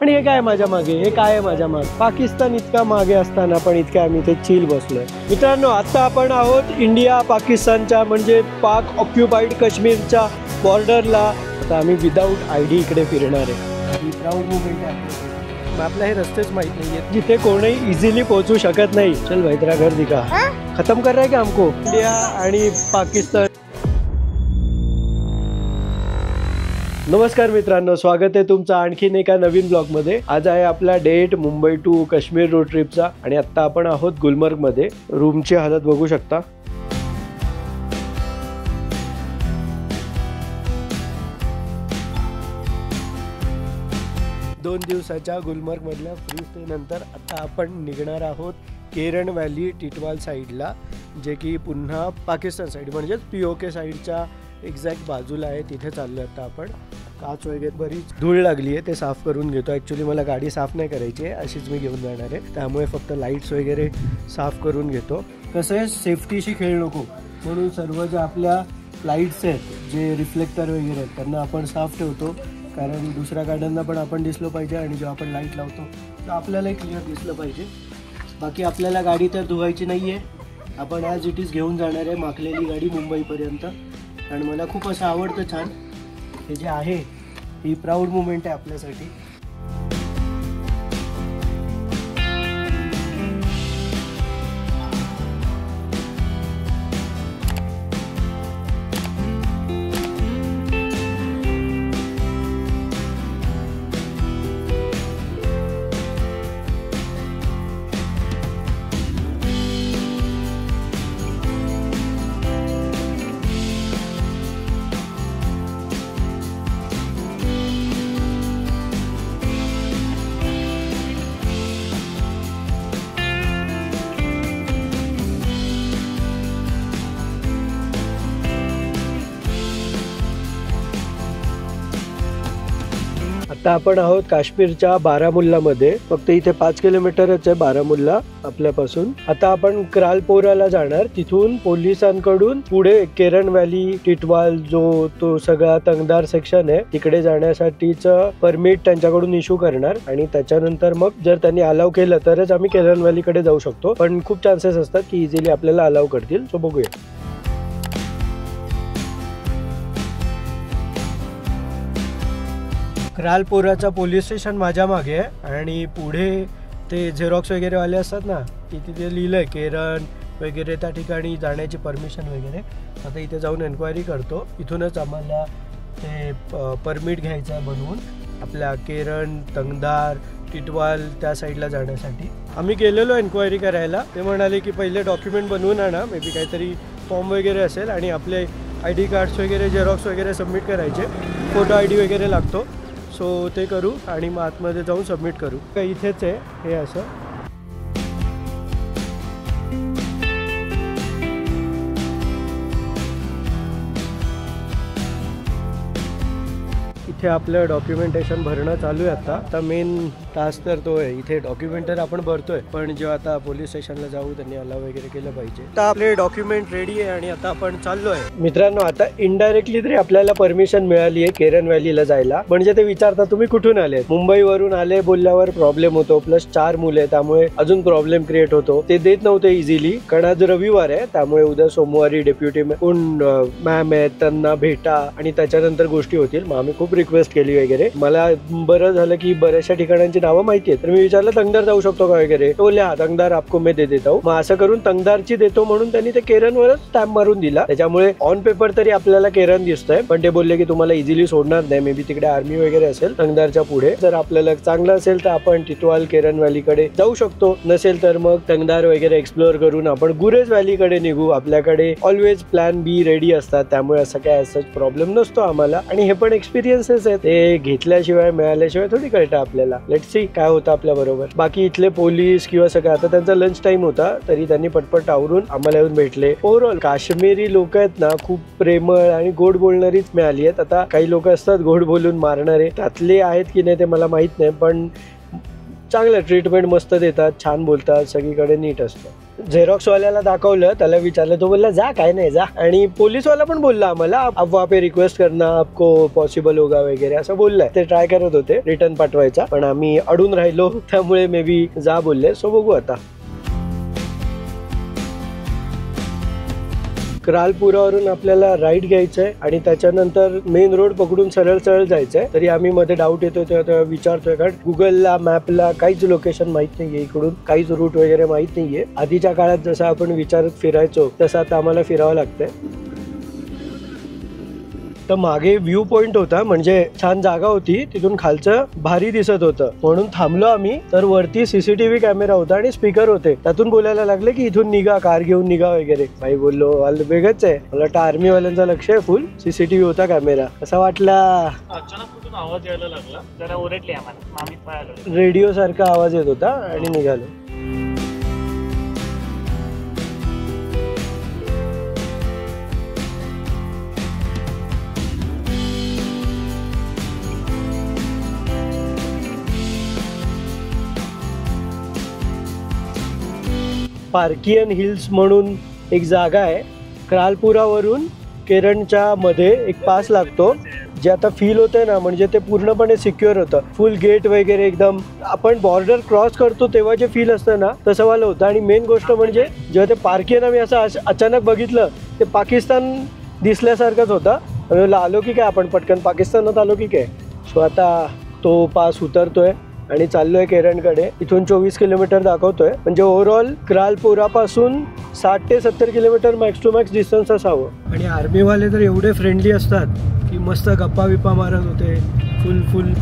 पण हे काय माझ्या मागे, हे काय आहे माझ्या मागे? पाकिस्तान इतका मागे असताना पण इतक्या आम्ही ते चिल बसलोय. मित्रांनो, आता आपण आहोत इंडिया पाकिस्तानच्या म्हणजे पाक ऑक्युपाईड काश्मीरच्या बॉर्डरला. आता आम्ही विदाऊट ID इकडे फिरणार आहे. ही प्राऊड मुवमेंट आहे. आपल्या हे रस्तेच माहित नाहीये जिथे कोणीही इझिली पोहोचू शकत नाही. चल भाई तेरा घर दिखा. खत्म कर रहा है क्या हमको? इंडिया आणि पाकिस्तान. नमस्कार मित्रांनो, स्वागत आहे तुमचं आणखीन एका नवीन ब्लॉगमध्ये. आज आहे आपला date Mumbai to Kashmir road ट्रिपचा आणि आत्ता आपण आहोत गुलमर्गमध्ये. रूमची हालत बघू शकता. दोन दिवसाच्या गुलमर्गमधल्या फ्री स्टे नंतर आता आपण निघणार आहोत केरन व्हॅली टिटवाल साईडला, जे की पुन्हा पाकिस्तान साईड म्हणजेच POK साईडच्या एक्झॅक्ट बाजूला आहे. तिथे चाललो आता आपण. काच वगैरे बरीच धूळ लागली आहे, ते साफ करून घेतो. ॲक्च्युली मला गाडी साफ नाही करायची आहे, अशीच मी घेऊन जाणार आहे. त्यामुळे फक्त लाईट्स वगैरे साफ करून घेतो. कसं आहे, सेफ्टीशी खेळ नको म्हणून सर्व ज्या आपल्या लाईट्स आहेत, जे रिफ्लेक्टर वगैरे आहेत, त्यांना आपण साफ ठेवतो. कारण दुसऱ्या गाड्यांना पण आपण दिसलो पाहिजे आणि जेव्हा आपण लाईट लावतो तर आपल्यालाही क्लिअर दिसलं पाहिजे. बाकी आपल्याला गाडी तर धुवायची नाही आहे. आपण ॲज इट इज घेऊन जाणार आहे माखलेली गाडी मुंबईपर्यंत. आणि मला खूप असं आवडतं छान. हे जे आहे ही प्राऊड मुवमेंट आहे आपल्यासाठी. आता आपण आहोत काश्मीरच्या बारामुल्लामध्ये. फक्त इथे 5 किलोमीटरच आहे बारामुल्ला आपल्यापासून. आता आपण क्रालपोराला जाणार. तिथून पोलिसांकडून पुढे केरन व्हॅली टिटवाल जो तो सगळा तंगदार सेक्शन आहे तिकडे जाण्यासाठीचं परमिट त्यांच्याकडून इश्यू करणार. आणि त्याच्यानंतर मग जर त्यांनी अलाव केलं तरच आम्ही केरन व्हॅलीकडे जाऊ शकतो. पण खूप चान्सेस असतात की इझिली आपल्याला अलाव करतील. सो बघूया. क्रालपोराचा पोलीस स्टेशन माझ्या मागे आहे आणि पुढे ते झेरॉक्स वगैरे वाले असतात ना, तिथे लिहिलं आहे केरन वगैरे, त्या ठिकाणी जाण्याची परमिशन वगैरे. आता इथे जाऊन एन्क्वायरी करतो. इथूनच आम्हाला ते परमिट घ्यायचं आहे बनवून आपल्या केरन, तंगदार, टिटवाल त्या साईडला जाण्यासाठी. आम्ही गेलेलो एन्क्वायरी करायला. ते म्हणाले की पहिले डॉक्युमेंट बनवून आणा, मे बी काहीतरी फॉर्म वगैरे असेल आणि आपले ID कार्ड्स वगैरे झेरॉक्स वगैरे सबमिट करायचे. फोटो ID वगैरे लागतो. सो ते करू आणि मग आतमध्ये जाऊन सबमिट करू. इथेच आहे हे असं. इथे आपलं डॉक्युमेंटेशन भरणं चालू आहे आता. आता मेन टास्क तर तो आहे. इथे डॉक्युमेंट तर आपण भरतोय, पण जेव्हा आता पोलीस स्टेशनला जाऊ त्यांनी अलाव वगैरे केलं पाहिजे. आता आपले डॉक्युमेंट रेडी आहे आणि आता आपण चाललोय. मित्रांनो, आता इनडायरेक्टली तरी आपल्याला परमिशन मिळाली आहे केरन व्हॅलीला जायला. म्हणजे ते विचारता तुम्ही कुठून आले? मुंबईवरून आले बोलल्यावर प्रॉब्लेम होतो. प्लस 4 मुले, त्यामुळे अजून प्रॉब्लेम क्रिएट होतो. ते देत नव्हते इझिली. कारण आज रविवार आहे, त्यामुळे उद्या सोमवारी डेप्युटी मॅम आहेत, त्यांना भेटा आणि त्याच्यानंतर गोष्टी होतील. मग आम्ही खूप रिक्वेस्ट केली वगैरे. मला बरं झालं की बऱ्याचशा ठिकाणांची नावं माहिती आहेत. तर मी विचारलं तंगदार जाऊ शकतो का वगैरे. तो बोलले हा तंगदार आपको मैं दे देता हूं. मग असं करून तंगदारची देतो म्हणून त्यांनी ते केरनवरच स्टॅम्प मारून दिला. त्याच्यामुळे ऑन पेपर तरी आपल्याला केरन दिसतंय, पण ते बोलले की तुम्हाला इझिली सोडणार नाही. मे बी तिकडे आर्मी वगैरे असेल तंगदारच्या पुढे. जर आपल्याला चांगलं असेल तर आपण टिटवाल केरन व्हॅलीकडे जाऊ शकतो. नसेल तर मग तंगदार वगैरे एक्सप्लोअर करून आपण गुरेज व्हॅलीकडे निघू. आपल्याकडे ऑलवेज प्लॅन B रेडी असतात, त्यामुळे असं काय असं प्रॉब्लेम नसतो आम्हाला. आणि हे पण एक्सपिरियन्सेस आहेत, ते घेतल्याशिवाय मिळाल्याशिवाय थोडी कळतं आपल्याला. लेट्स सी काय होतं आपल्या बरोबर. बाकी इथले पोलीस किंवा सगळं, आता त्यांचा लंच टाइम होता तरी त्यांनी पटपट आवरून आम्हाला येऊन भेटले. ओव्हरऑल काश्मीरी लोक आहेत ना, खूप प्रेमळ आणि गोड बोलणारीच मिळाली आहेत. आता काही लोक असतात गोड बोलून मारणारे, त्यातले आहेत की नाही ते मला माहित नाही, पण चांगलं ट्रीटमेंट मस्त देतात, छान बोलतात, सगळीकडे नीट असतं. झेरॉक्सवाल्याला दाखवलं, त्याला विचारलं, तो बोलला जा काय नाही जा. आणि पोलीसवाला पण बोलला आम्हाला अब वहाँ पे रिक्वेस्ट करना आपको पॉसिबल होगा वगैरे असं बोललाय. ते ट्राय करत होते रिटर्न पाठवायचा, पण आम्ही अडून राहिलो, त्यामुळे मे बी जा बोलले. सो बघू आता. क्रालपुरावरून आपल्याला राईट घ्यायचं आहे आणि त्याच्यानंतर मेन रोड पकडून सरळ सरळ जायचंय. तरी आम्ही मध्ये डाऊट येतोय तेव्हा विचारतोय, कारण गुगलला मॅपला काहीच लोकेशन माहित नाहीये, इकडून काहीच रूट वगैरे माहित नाहीये. आधीच्या काळात जसं आपण विचारत फिरायचो तसं आता आम्हाला फिरावं लागतंय. तर मागे व्ह्यू पॉइंट होता, म्हणजे छान जागा होती, तिथून खालचं भारी दिसत होतं म्हणून थांबलो आम्ही. तर वरती सीसीटीव्ही कॅमेरा होता आणि स्पीकर होते, त्यातून बोलायला लागले की इथून निघा, कार घेऊन निघा वगैरे. भाई बोललो वेगळंच आहे, मला वाटतं आर्मीवाल्यांचं लक्ष आहे फुल. सीसीटीव्ही होता कॅमेरा, असा वाटला. अचानक कुठून आवाज यायला लागला, जरा ओरडले आम्हाला, आम्ही पळालो. रेडिओ सारखा आवाज येत होता आणि निघालो. पार्कियन हिल्स म्हणून एक जागा आहे. क्रालपुरावरून केरनच्या मध्ये एक पास लागतो, जे आता फील होतंय ना, म्हणजे ते पूर्णपणे सिक्युअर होतं. फुल गेट वगैरे एकदम, आपण बॉर्डर क्रॉस करतो तेव्हा जे फील असतं ना तसं वालं होतं. आणि मेन गोष्ट म्हणजे जेव्हा ते पार्कियन आम्ही असं अचानक बघितलं, ते पाकिस्तान दिसल्यासारखंच होता. आम्ही आलो की काय, आपण पटकन पाकिस्तानात आलो की काय. सो आता तो पास उतरतोय आणि चाललोय केरनकडे. इथून 24 किलोमीटर दाखवतोय, म्हणजे ओव्हरऑल क्रालपुरापासून 60 ते 70 kilometre max to max distance असावं. आणि आर्मीवाले तर एवढे फ्रेंडली असतात की मस्त गप्पा बिप्पा मारत होते, फुल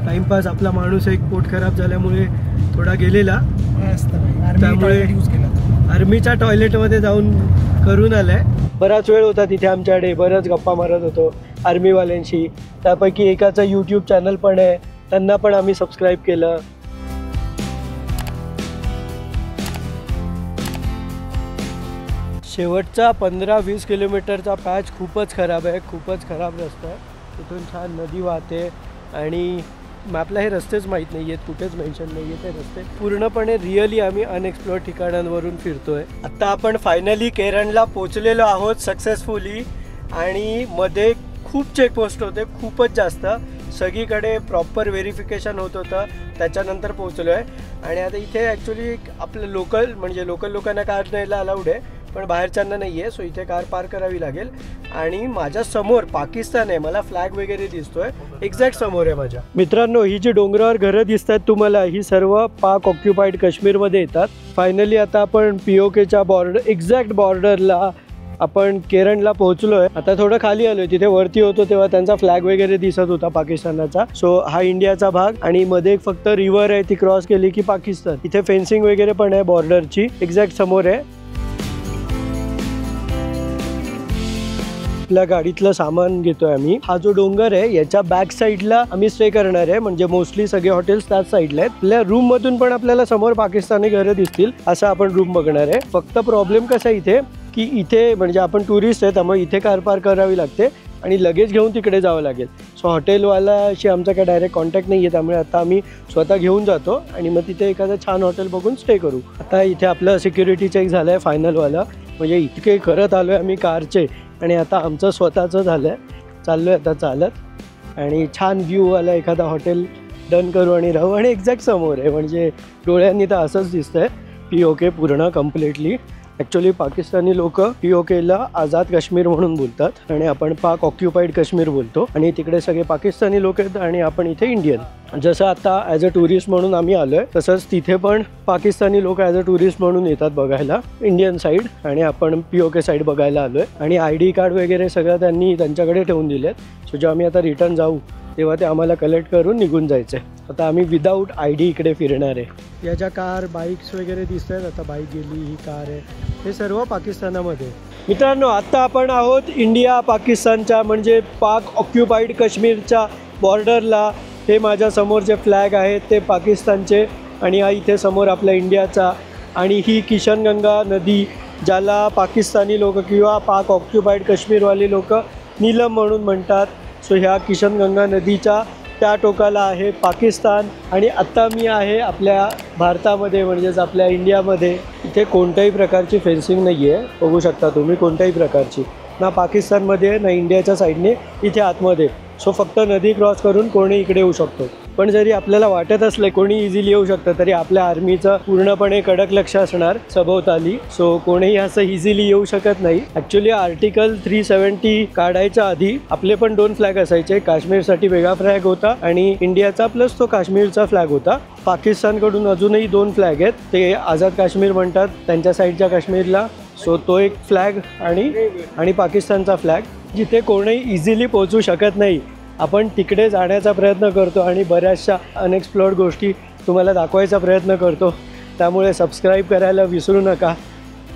टाइमपास. आपला माणूस एक पोट खराब झाल्यामुळे थोडा गेलेला, त्यामुळे आर्मीच्या टॉयलेटमध्ये जाऊन करून आलाय. बराच वेळ होता तिथे आमच्याकडे, बरंच गप्पा मारत होतो आर्मीवाल्यांशी. त्यापैकी एकाचं यूट्यूब चॅनल पण आहे, त्यांना पण आम्ही सबस्क्राईब केलं. शेवटचा 15-20 किलोमीटरचा पॅच खूपच खराब आहे, खूपच खराब रस्ता आहे. तिथून छान नदी वाहते आणि मॅपला हे रस्तेच माहीत नाही आहेत, कुठेच मेन्शन नाही आहे ते रस्ते. पूर्णपणे रिअली आम्ही अनएक्सप्लोर ठिकाणांवरून फिरतोय. आत्ता आपण फायनली केरनला पोचलेलो आहोत सक्सेसफुली. आणि मध्ये खूप चेकपोस्ट होते, खूपच जास्त. सगळीकडे प्रॉपर व्हेरिफिकेशन होत होतं, त्याच्यानंतर पोहोचलो आहे. आणि आता इथे ॲक्च्युली आपलं लोकल, म्हणजे लोकल लोकांना कार न्यायला अलाउड आहे, पण बाहेरच्यांना नाही आहे. सो इथे कार पार्क करावी लागेल. आणि माझ्या समोर पाकिस्तान आहे, मला फ्लॅग वगैरे दिसतोय, एक्झॅक्ट समोर आहे माझ्या. मित्रांनो, ही जी डोंगरावर घरं दिसत आहेत तुम्हाला, ही सर्व पाक ऑक्युपाईड काश्मीरमध्ये येतात. फायनली आता आपण POKच्या बॉर्डर, एक्झॅक्ट बॉर्डरला आपण केरनला पोहोचलोय. आता थोडं खाली आलोय, तिथे वरती होतो तेव्हा त्यांचा फ्लॅग वगैरे दिसत होता पाकिस्तानाचा. सो हा इंडियाचा भाग आणि मध्ये एक फक्त रिव्हर आहे, ती क्रॉस केली की पाकिस्तान. इथे फेन्सिंग वगैरे पण आहे बॉर्डरची, एक्झॅक्ट समोर आहे. आपल्या गाडीतलं सामान घेतोय आम्ही. हा जो डोंगर आहे याच्या बॅक साईडला आम्ही स्टे करणार आहे, म्हणजे मोस्टली सगळे हॉटेल्स त्याच साईडला आहेत. आपल्या रूम मधून पण आपल्याला समोर पाकिस्तानी घरं दिसतील, असं आपण रूम बघणार आहे. फक्त प्रॉब्लेम कसा आहे इथे की इथे म्हणजे आपण टुरिस्ट आहे, त्यामुळे इथे कार पार्क करावी लागते आणि लगेज घेऊन तिकडे जावं लागेल. सो हॉटेलवालाशी आमचा काय डायरेक्ट कॉन्टॅक्ट नाही आहे, त्यामुळे आता आम्ही स्वतः घेऊन जातो आणि मग तिथे एखादं छान हॉटेल बघून स्टे करू. आता इथे आपलं सिक्युरिटी चेक झालं आहे फायनलवाला, म्हणजे इतके करत आलो आहे आम्ही कारचे. आणि आता आमचं स्वतःचं झालं आहे, चाललो आहे आता चालत. आणि छान व्ह्यू आला एखादा हॉटेल डन करू आणि राहू. आणि एक्झॅक्ट समोर आहे, म्हणजे डोळ्यांनी तर असंच दिसतंय POK पूर्ण कम्प्लिटली. ॲक्च्युली पाकिस्तानी लोक POKला आझाद काश्मीर म्हणून बोलतात आणि आपण पाक ऑक्युपाईड काश्मीर बोलतो. आणि तिकडे सगळे पाकिस्तानी लोक आहेत आणि आपण इथे इंडियन. जसं आता ॲज अ टुरिस्ट म्हणून आम्ही आलो आहे, तसंच तिथे पण पाकिस्तानी लोक ॲज अ टुरिस्ट म्हणून येतात बघायला इंडियन साईड, आणि आपण POK साईड बघायला आलो आहे. आणि ID कार्ड वगैरे सगळं त्यांनी त्यांच्याकडे ठेवून दिले आहेत. सो जेव्हा आम्ही आता रिटर्न जाऊ तेव्हा ते आम्हाला कलेक्ट करून निघून जायचं आहे. आता आम्ही विदाऊट ID इकडे फिरणार आहे. या ज्या कार बाईक्स वगैरे दिसत आहेत, आता बाईक गेली, ही कार आहे, हे सर्व पाकिस्तानामध्ये. मित्रांनो, आत्ता आपण आहोत इंडिया पाकिस्तानच्या, म्हणजे पाक ऑक्युपाईड काश्मीरच्या बॉर्डरला. हे माझ्या समोर जे फ्लॅग आहेत ते पाकिस्तानचे आणि हा इथे समोर आपल्या इंडियाचा. आणि ही किशनगंगा नदी, ज्याला पाकिस्तानी लोक किंवा पाक ऑक्युपाईड काश्मीरवाली लोक नीलम म्हणून म्हणतात. सो ह्या किशनगंगा नदीच्या त्या टोकाला आहे पाकिस्तान आणि आत्ता मी आहे आपल्या भारतामध्ये म्हणजेच आपल्या इंडियामध्ये. इथे कोणत्याही प्रकारची फेन्सिंग नाही आहे, बघू शकता तुम्ही, कोणत्याही प्रकारची, ना पाकिस्तानमध्ये ना इंडियाच्या साईडने इथे आतमध्ये. सो फक्त नदी क्रॉस करून कोणी इकडे येऊ शकतो. पण जरी आपल्याला वाटत असलं कोणी इझिली येऊ शकतं तरी आपल्या आर्मीचं पूर्णपणे कडक लक्ष असणार सभोवताली. सो कोणीही असं इझिली येऊ शकत नाही. ॲक्च्युली आर्टिकल 370 काढायच्या आधी आपले पण 2 फ्लॅग असायचे. काश्मीरसाठी वेगळा फ्लॅग होता आणि इंडियाचा प्लस तो काश्मीरचा फ्लॅग होता. पाकिस्तानकडून अजूनही 2 फ्लॅग आहेत, ते आझाद काश्मीर म्हणतात त्यांच्या साईडच्या काश्मीरला. सो तो एक फ्लॅग आणि पाकिस्तानचा फ्लॅग, जिथे कोणीही इझिली पोहोचू शकत नाही. आपण तिकडे जाण्याचा प्रयत्न करतो आणि बऱ्याचशा अनएक्सप्लोर्ड गोष्टी तुम्हाला दाखवायचा प्रयत्न करतो. त्यामुळे सबस्क्राईब करायला विसरू नका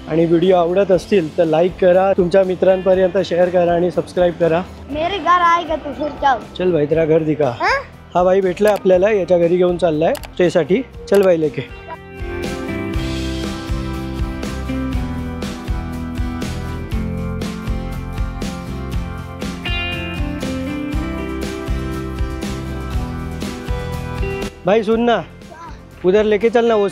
आणि व्हिडिओ आवडत असतील तर लाईक करा, तुमच्या मित्रांपर्यंत शेअर करा आणि सबस्क्राईब करा. मेरे घर आएगा तो फिर चल. चल भाई तेरा घर दिखा. हा भाई भेटलाय आपल्याला, याच्या घरी घेऊन चाललाय स्टेसाठी. चल भाई लेके. भाई सुन ना, उधर लेके चलना, वो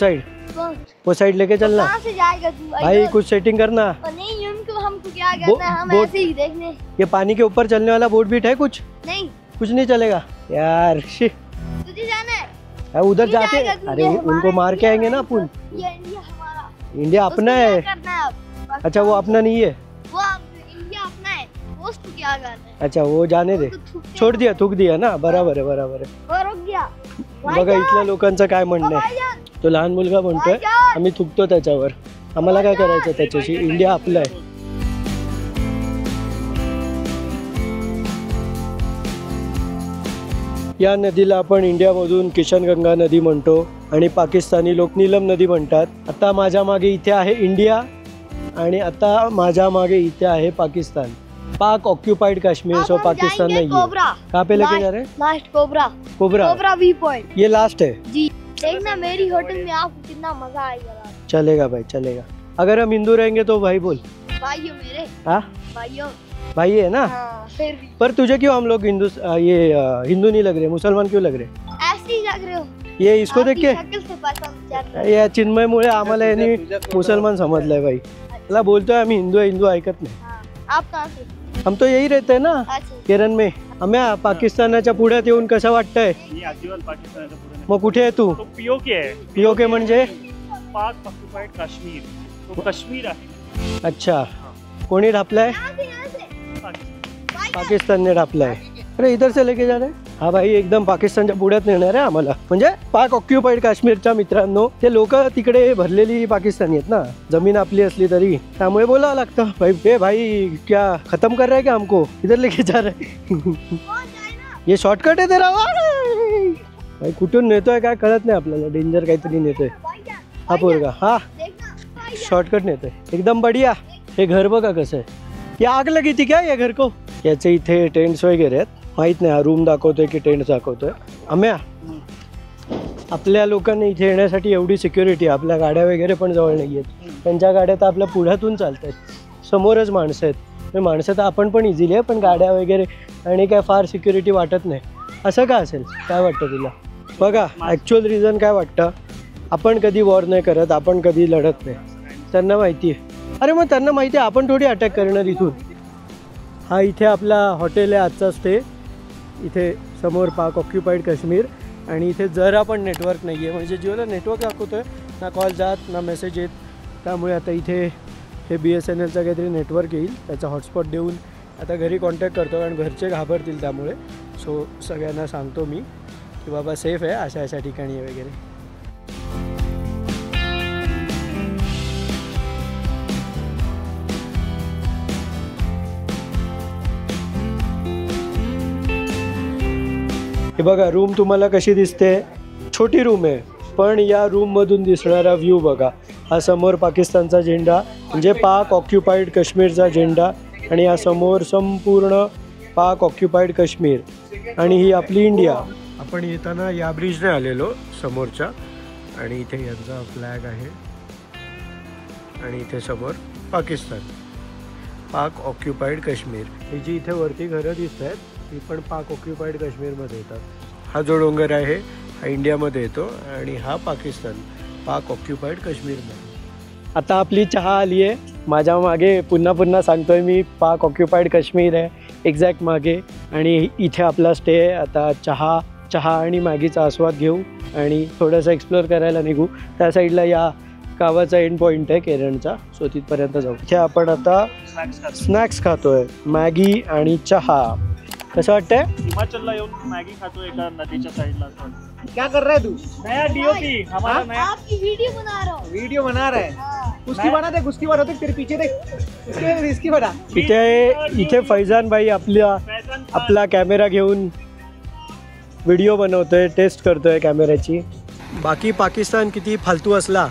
साइड लेके चलना. कहाँ से जाएगा तू? भाई कुछ सेटिंग करना. नहीं उनको हमको क्या करना है, हम बोट- ऐसे ही देखने. ये पानी के ऊपर चलने वाला बोट बीट है कुछ? नहीं कुछ नहीं चलेगा यार. शी. तुझे जाना है. उधर नहीं जाके जाएगा तू, अरे ये उनको हमारा मार के आएंगे ना इंडिया अपन. है. ये इंडिया हमारा. इंडिया अपना उसको है. क्या करना है अब? अच्छा वो अपना नहीं है. वो इंडिया अपना है, वो उसको क्या करना है? अच्छा वो जाने दे. वो तो थूकते छोड़ दिया, थूक दिया ना. बराबर आहे, बराबर आहे. वो रुक गया. बघा इथल्या लोकांचं काय म्हणणं आहे. भाईजान, तो लहान मुलगा म्हणतोय भाईजान. आम्ही थुकतो त्याच्यावर, आम्हाला काय करायचं त्याच्याशी, इंडिया आपलं आहे. या नदीला आपण इंडियामधून किशनगंगा नदी म्हणतो आणि पाकिस्तानी लोक नीलम नदी म्हणतात. आता माझ्या मागे इथे आहे इंडिया आणि आता माझ्या मागे इथे आहे पाकिस्तान. पाक ऑक्युपाइड काश्मीर. अब सो हम पाकिस्तान जाएंगे नहीं है. कोबरा. कहाँ पे लेके जा रहे हैं? Last cobra. Cobra. Cobra view point. ये लास्ट है. जी देखना मेरी होटल में आपको कितना मजा आएगा. चलेगा भाई चलेगा. अगर हम हिंदू रहेंगे तो भाई बोल. भाइयों मेरे, हाँ भाइयों. भाई है ना. हाँ फिर भी पर तुझे क्यों हम लोग हिंदू नहीं लग रहे, मुसलमान क्यों लग रहे? ऐसे ही लग रहे हो. ये इसको देख आपकी के शक्ल से पसंद चल रहा है. या चिन्मयमुळे आम्हाला यांनी मुसलमान समजलंय भाई. मला बोलतोय आम्ही हिंदू आहे, हिंदू ऐकत नाही. हाँ. आप कहाँ से? हम तो यही रहते हैं ना अच्छा. केरन में. आम्ही पाकिस्तानाच्या पुढ्यात येऊन कसं वाटतंय. मी अजिबात पाकिस्तानाच्या पुढे नाही. मग कुठे आहे तू? तो पीओके आहे. पीओके म्हणजे? पाक ऑक्युपाइड काश्मीर. तो काश्मीर आहे. अच्छा, कोणी ढापलाय? यहाँ से पाकिस्तान. पाकिस्तानने ढापलाय. अरे इधर से लेके जा रहे. हा भाई एकदम पाकिस्तानच्या पुढ्यात नेणार आहे आम्हाला. म्हणजे पाक ऑक्युपाइड काश्मीरच्या मित्रांनो, ते लोक तिकडे भरलेली पाकिस्तानी आहेत ना, जमीन आपली असली तरी. त्यामुळे बोलावं लागतं भाई. ए भाई क्या खत्म कर रहा है क्या हमको? इधर लेके जा रहा है. कौन जाए ना. ये शॉर्टकट आहे तेरा. भाई कुठून नेतोय काय कळत नाही आपल्याला. डेंजर काहीतरी नेतोय भाईजान, हा पोरगा. हा देखना भाईजान. शॉर्टकट नेतोय एकदम बढिया. हे घर बघा कसं आहे. या आग लगी थी क्या या घर को? याचे इथे टेंट्स वगैरे आहेत. माहित नाही हा रूम दाखवतोय की टेंट दाखवतोय. आम्या आपल्या लोकांनी इथे येण्यासाठी एवढी सिक्युरिटी. आपल्या गाड्या वगैरे पण जवळ नाही आहेत. त्यांच्या गाड्या तर आपल्या पुढ्यातून चालत आहेत. समोरच माणसं आहेत. माणसं तर आपण पण इझिली आहे, पण गाड्या वगैरे आणि काय फार सिक्युरिटी वाटत नाही. असं का असेल, काय वाटतं तुला? बघा ॲक्च्युअल रिझन काय वाटतं, आपण कधी वॉर नाही करत, आपण कधी लढत नाही. त्यांना माहिती आहे. अरे मग त्यांना माहिती आहे आपण थोडी अटॅक करणार इथून. हा इथे आपला हॉटेल आहे आजचा स्टे. इथे समोर पाक ऑक्युपाइड काश्मीर आणि इथे जरा पण नेटवर्क नाही आहे. म्हणजे जिओला नेटवर्क दाखवतो आहे, ना कॉल जात ना मेसेज येत. त्यामुळे आता इथे हे BSNLचं काहीतरी नेटवर्क येईल, त्याचा हॉटस्पॉट देऊन आता घरी कॉन्टॅक्ट करतो. कारण घरचे घाबरतील त्यामुळे. सो सगळ्यांना सांगतो मी की बाबा सेफ आहे अशा अशा ठिकाणी वगैरे. हे बघा रूम तुम्हाला कशी दिसते. छोटी रूम आहे, पण या रूममधून दिसणारा व्ह्यू बघा. हा समोर पाकिस्तानचा झेंडा म्हणजे पाक ऑक्युपाइड काश्मीरचा झेंडा आणि या समोर संपूर्ण पाक ऑक्युपाइड काश्मीर आणि ही आपली इंडिया. आपण येताना या ब्रिजने आलेलो समोरच्या आणि इथे यांचा फ्लॅग आहे आणि इथे समोर पाकिस्तान. पाक ऑक्युपाइड काश्मीर. ही जी इथे वरती घरं दिसत आहेत ती पण पाक ऑक्युपाइड काश्मीरमध्ये येतात. हा जो डोंगर आहे हा इंडियामध्ये येतो आणि हा पाकिस्तान, पाक ऑक्युपाईड काश्मीरमध्ये. आता आपली चहा आली आहे माझ्या मागे. पुन्हा पुन्हा सांगतोय मी, पाक ऑक्युपाईड काश्मीर आहे एक्झॅक्ट मागे. आणि इथे आपला स्टे आहे. आता चहा आणि मॅगीचा आस्वाद घेऊ आणि थोडंसं एक्सप्लोअर करायला निघू. त्या साईडला या गावाचा एंड पॉईंट आहे केरळचा, सो तिथपर्यंत जाऊ. इथे आपण आता स्नॅक्स खातोय, मॅगी आणि चहा. कसं वाटतंय? हिमाचलला येऊन मॅगी खातो एका नदीच्या साईडला. क्या कर रहा है तू? नया डीओपी हमारा नया आपकी वीडियो बना रहा हूँ. वीडियो बना रहा है. हाँ. उसकी बना दे, उसकी बना दे, तेरे पीछे देख. इसकी बना. इथे फैजान भाई आपला कॅमेरा घेऊन व्हिडिओ बनवतोय, टेस्ट करतोय कॅमेऱ्याची. बाकी पाकिस्तान किती फालतू असला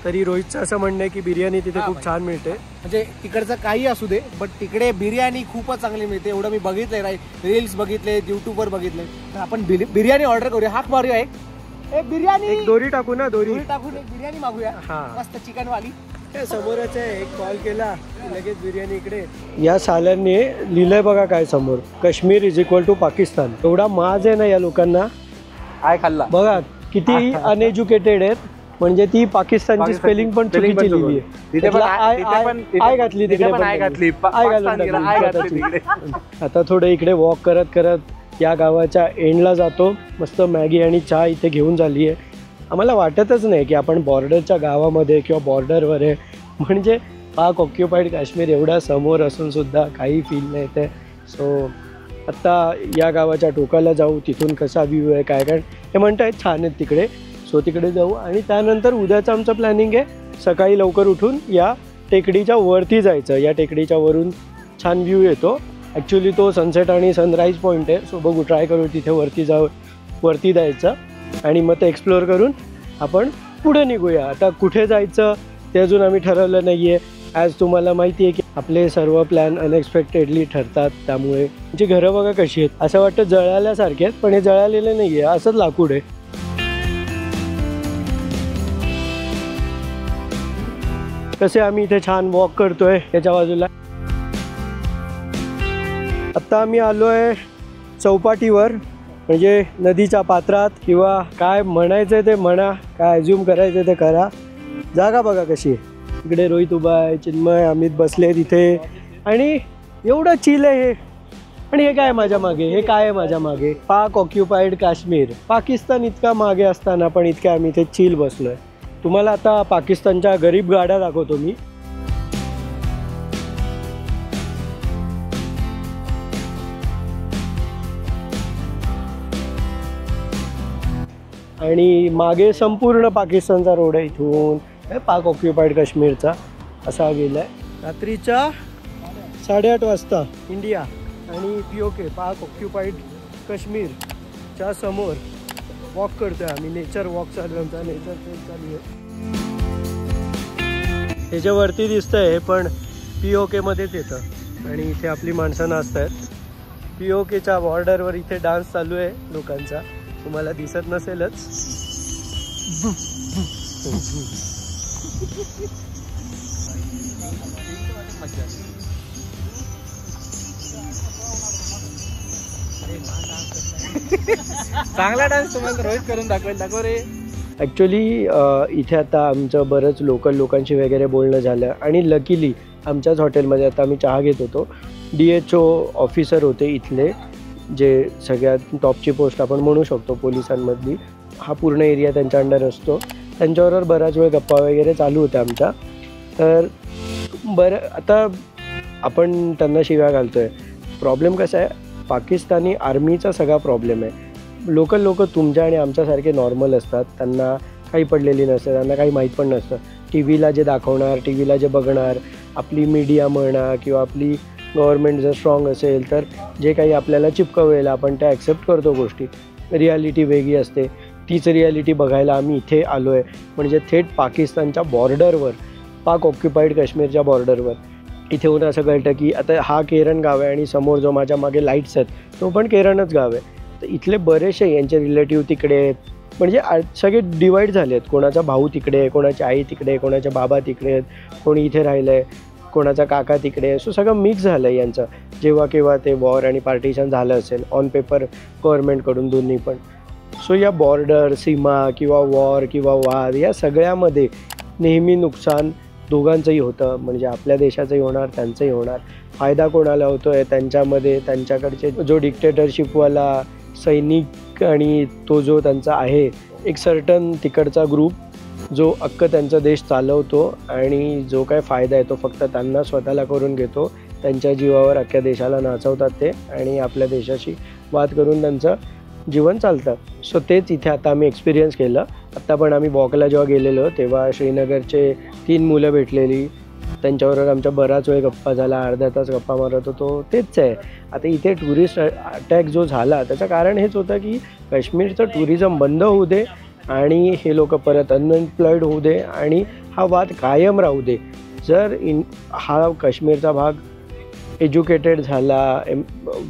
तरी रोहितचं असं म्हणणं आहे की बिर्याणी तिथे खूप छान मिळते. म्हणजे तिकडचं काही असू दे, बट तिकडे बिर्याणी खूपच चांगली मिळते. एवढं मी बघितलंय, रील्स बघितले, युट्यूबवर बघितले. तर आपण बिर्याणी ऑर्डर करूया. हाक मारूया एक बिर्याणी. एक दोरी टाकू ना, दोरी टाकून एक बिर्याणी मागूया. हा, मस्त चिकन वाली. समोरच आहे. एक कॉल केला लगेच बिर्याणी इकडे. या साल्यांनी लिहिलंय बघा काय समोर, Kashmir is equal to Pakistan. एवढा माज आहे ना या लोकांना. आय खाल्ला बघा किती अनएज्युकेटेड आहेत. म्हणजे ती पाकिस्तानची स्पेलिंग पण चुकीची लिहिली आहे. आय घातली तिकडे, आय घालून. आता थोडं इकडे वॉक करत करत या गावाच्या एंडला जातो. मस्त मॅगी आणि चहा इथे घेऊन झाली आहे. आम्हाला वाटतच नाही की आपण बॉर्डरच्या गावामध्ये किंवा बॉर्डरवर आहे. म्हणजे पाक ऑक्युपाईड काश्मीर एवढ्या समोर असून सुद्धा काही फील नाही येते. सो आत्ता या गावाच्या टोकाला जाऊ, तिथून कसा व्ह्यू आहे काय काय हे म्हणत आहेत छान आहेत तिकडे. सो तिकडे जाऊ आणि त्यानंतर उद्याचं आमचं प्लॅनिंग आहे सकाळी लवकर उठून या टेकडीच्या वरती जायचं. या टेकडीच्या वरून छान व्ह्यू येतो. ॲक्च्युली तो सनसेट आणि सनराईज पॉईंट आहे. सो बघू, ट्राय करू तिथे वरती जायचं आणि मग ते एक्सप्लोअर करून आपण पुढे निघूया. आता कुठे जायचं ते अजून आम्ही ठरवलं नाही आहे. ॲज तुम्हाला माहिती आहे की आपले सर्व प्लॅन अनएक्सपेक्टेडली ठरतात. त्यामुळे म्हणजे घरं बघा कशी आहेत, असं वाटतं जळाल्यासारखे आहेत, पण हे जळालेले नाही आहे, असंच लाकूड आहे. कसे आम्ही इथे छान वॉक करतोय याच्या बाजूला. आत्ता आम्ही आलो आहे चौपाटीवर, म्हणजे नदीच्या पात्रात, किंवा काय म्हणायचं ते म्हणा, काय अज्युम करायचं ते करा. जागा बघा कशी आहे. इकडे रोहित उभा आहे, चिन्मय, अमित बसले तिथे आणि एवढं चिल आहे हे. आणि हे काय माझ्या मागे, हे काय आहे माझ्या मागे, पाक ऑक्युपाईड काश्मीर. पाकिस्तान इतका मागे असताना पण इतक्या आम्ही इथे चिल बसलोय. तुम्हाला आता पाकिस्तानच्या गरीब गाड्या दाखवतो मी. आणि मागे संपूर्ण पाकिस्तानचा रोड आहे. इथून पाक ऑक्युपाईड काश्मीरचा असा गेला आहे. रात्रीच्या 8:30 वाजता इंडिया आणि POK पाक ऑक्युपाईड काश्मीरच्या समोर वॉक करतोय आम्ही. नेचर वॉक चालू आहे आमचा, नेचर ट्रेक चालू आहे. ह्याच्यावरती दिसतंय हे पण POK मध्येच येतं आणि इथे आपली माणसं नाचत आहेत. POKच्या बॉर्डरवर इथे डान्स चालू आहे लोकांचा, तुम्हाला दिसत नसेलच. चांगला डान्स तुम्हाला रोहित करून दाखव रे. ॲक्च्युली इथे आता आमचं बरंच लोकल लोकांशी वगैरे बोलणं झालं आणि लकीली आमच्याच हॉटेलमध्ये आता आम्ही चहा घेत होतो. DHO ऑफिसर होते इथले, जे सगळ्यात टॉपची पोस्ट आपण म्हणू शकतो पोलिसांमधली. हा पूर्ण एरिया त्यांच्या अंडर असतो. त्यांच्याबरोबर बराच वेळ गप्पा वगैरे चालू होत्या आमच्या. तर बरं, आता आपण त्यांना शिव्या घालतो आहे. प्रॉब्लेम कसा आहे, पाकिस्तानी आर्मीचा सगळा प्रॉब्लेम आहे. लोकल लोक तुमच्या आणि आमच्यासारखे नॉर्मल असतात, त्यांना काही पडलेली नसते, त्यांना काही माहीत पण नसतं. TVला जे दाखवणार, TVला जे बघणार, आपली मीडिया म्हणा किंवा आपली गव्हर्नमेंट जर स्ट्रॉंग असेल तर जे काही आपल्याला चिपकवेल आपण त्या ॲक्सेप्ट करतो गोष्टी. रियालिटी वेगळी असते. तीच रियालिटी बघायला आम्ही इथे आलो आहे, म्हणजे थेट पाकिस्तानच्या बॉर्डरवर, पाक ऑक्युपाईड काश्मीरच्या बॉर्डरवर. इथे होऊन असं कळतं की आता हा केरन गाव आहे आणि समोर जो माझ्या मागे लाईट्स आहेत तो पण केरनच गाव आहे. तर इथले बरेचसे यांचे रिलेटिव्ह तिकडे आहेत, म्हणजे सगळे डिवाईड झाले आहेत. कोणाचा भाऊ तिकडे आहे, कोणाची आई तिकडे आहे, कोणाचे बाबा तिकडे आहेत, कोणी इथे राहिलं आहे, कोणाचा काका तिकडे आहे. सो सगळं मिक्स झालं आहे यांचं. जेव्हा केव्हा ते वॉर आणि पार्टिशन झालं असेल ऑन पेपर गव्हर्नमेंटकडून दोन्ही पण. सो या बॉर्डर, सीमा किंवा वॉर किंवा वाद या सगळ्यामध्ये नेहमी नुकसान दोघांचंही होतं. म्हणजे आपल्या देशाचंही होणार, त्यांचंही होणार. फायदा कोणाला होतो आहे त्यांच्यामध्ये, त्यांच्याकडचे जो डिक्टेटरशिपवाला सैनिक आणि तो जो त्यांचा आहे एक सर्टन तिकडचा ग्रुप जो अख्ख त्यांचा देश चालवतो आणि जो काय फायदा आहे तो फक्त त्यांना स्वतःला करून घेतो. त्यांच्या जीवावर अख्ख्या देशाला नाचवतात ते आणि आपल्या देशाशी वाद करून त्यांचं जीवन चालतं. सो तेच इथे आता आम्ही एक्सपिरियन्स केलं. आत्ता पण आम्ही वॉकला जेव्हा गेलेलो तेव्हा श्रीनगरचे 3 मुलं भेटलेली, त्यांच्याबरोबर आमच्या बराच वेळ गप्पा झाला, अर्धा तास गप्पा मारत होतो. तेच आहे आता इथे टुरिस्ट अटॅक जो झाला त्याचं कारण हेच होतं की काश्मीरचं टुरिझम बंद होऊ दे आणि हे लोक परत अनएम्प्लॉईड होऊ दे आणि हा वाद कायम राहू दे. जर हा काश्मीरचा भाग एज्युकेटेड झाला,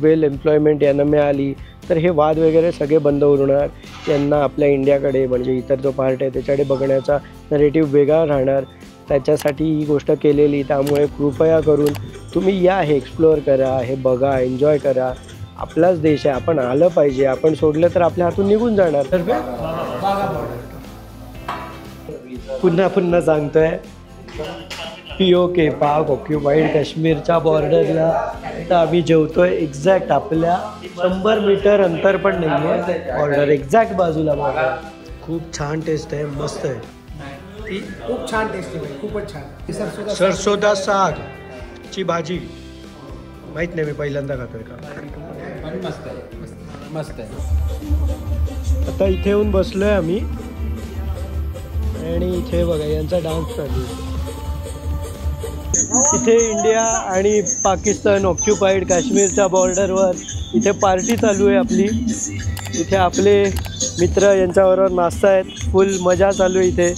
वेल एम्प्लॉयमेंट यांना मिळाली तर हे वाद वगैरे सगळे बंद होणार. यांना आपल्या इंडियाकडे म्हणजे इतर जो पार्ट आहे त्याच्याकडे बघण्याचा नरेटिव्ह वेगळा राहणार. त्याच्यासाठी ही गोष्ट केलेली. त्यामुळे कृपया करून तुम्ही या, हे एक्सप्लोअर करा, हे बघा, एन्जॉय करा. आपलाच देश आहे, आपण आलं पाहिजे. आपण सोडलं तर आपल्या हातून निघून जाणार. तर पुन्हा पुन्हा सांगतोय, POK पाक ऑक्युपाईड काश्मीरच्या बॉर्डरला तर आम्ही जेवतोय. एक्झॅक्ट आपल्या 100 मीटर अंतर पण नाही आहे, बॉर्डर एक्झॅक्ट बाजूला बॉर्डर. खूप छान टेस्ट आहे, मस्त आहे. खूप छान टेस्ट आहे, खूपच छान. सरसोदा साग ची भाजी माहीत नाही, मी पहिल्यांदा खातोय का. मस्त आहे. आता इथे येऊन बसलोय आम्ही आणि इथे बघा यांचा डान्स चालू आहे. इथे इंडिया आणि पाकिस्तान ऑक्युपाईड काश्मीरच्या बॉर्डरवर इथे पार्टी चालू आहे आपली. इथे आपले मित्र यांच्याबरोबर नाचतायत, फुल मजा चालू आहे इथे.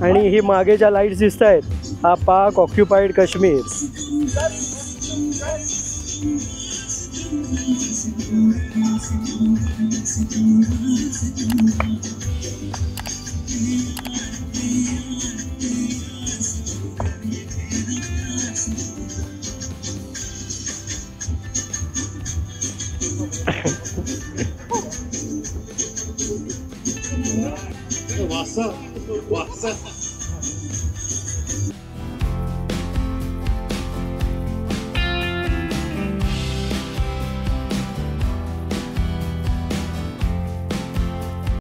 आणि ही मागे ज्या लाईट्स दिसत आहेत हा पाक ऑक्युपाईड काश्मीर. वासा